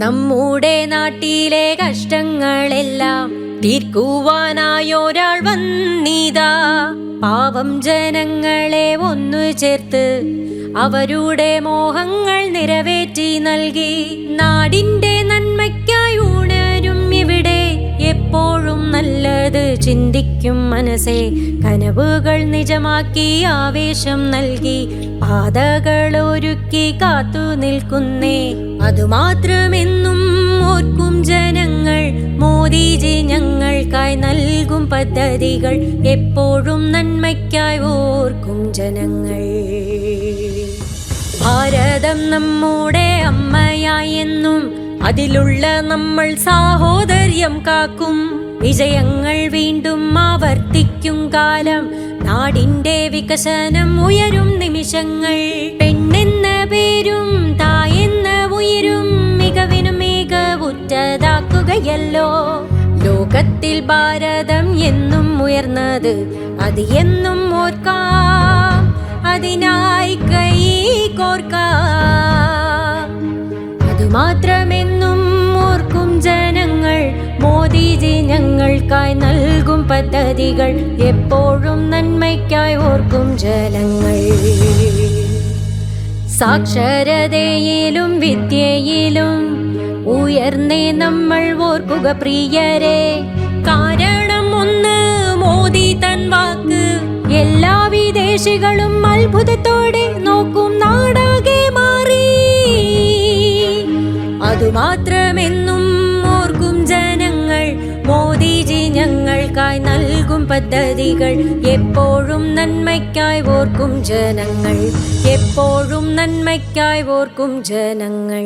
നമ്മുടെ നാട്ടിലെ കഷ്ടങ്ങളെല്ലാം തീർക്കുവാനായൊരാൾ വന്നിതാ. പാവം ജനങ്ങളെ ഒന്നു ചേർത്ത് അവരുടെ മോഹങ്ങൾ നിറവേറ്റി നൽകി. നാടിന്റെ നന്മയ്ക്കായി ഉണരും ഇവിടെ എപ്പോഴും നല്ലത് ചിന്തിക്കും മനസ്സേ. കനവുകൾ നിജമാക്കി ആവേശം നൽകി പാതകൾ ഒരുക്കി കാത്തു നിൽക്കുന്നേ. അതുമാത്രമെന്നും ഓർക്കും ജനങ്ങൾ. മോദിജി ഞങ്ങൾക്കായി നൽകും പദ്ധതികൾ എപ്പോഴും നന്മയ്ക്കായി ഓർക്കും ജനങ്ങൾ. ഭാരതം നമ്മുടെ അമ്മയായി എന്നും അതിലുള്ള നമ്മൾ സാഹോദര്യം കാക്കും. വിജയങ്ങൾ വീണ്ടും ആവർത്തിക്കും കാലം. നാടിന്റെ വികസനം ഉയരും നിമിഷങ്ങൾ. പെണ്ണെന്ന പേരും തായെന്ന ഉയരും മികവിനും മികവുറ്റതാക്കുകയല്ലോ. ലോകത്തിൽ ഭാരതം എന്നും ഉയർന്നത് അത് എന്നും ഓർക്കാം. അതിനായി കൈ കോർക്കാം. അതുമാത്രമെന്നും ഓർക്കും ജനങ്ങൾ. മോദിജി ഞങ്ങൾക്കായി നൽകും പദ്ധതികൾ എപ്പോഴും നന്മയ്ക്കായി ഓർക്കും ജനങ്ങൾ. സാക്ഷരതയിലും വിദ്യയിലും ഉയർന്നേ നമ്മൾ ഓർക്കുക പ്രിയരെ. കാരണം ഒന്ന് മോദി തൻ വാക്ക്. എല്ലാ വിദേശികളും അത്ഭുതത്തോടെ നോക്കും നാടാകെ മാറി. അതുമാത്രമെന്നും ഓർക്കും ജനങ്ങൾ. മോദിജി ഞങ്ങൾക്കായി നൽകും പദ്ധതികൾ എപ്പോഴും നന്മയ്ക്കായി ഓർക്കും ജനങ്ങൾ. എപ്പോഴും നന്മയ്ക്കായി ഓർക്കും ജനങ്ങൾ.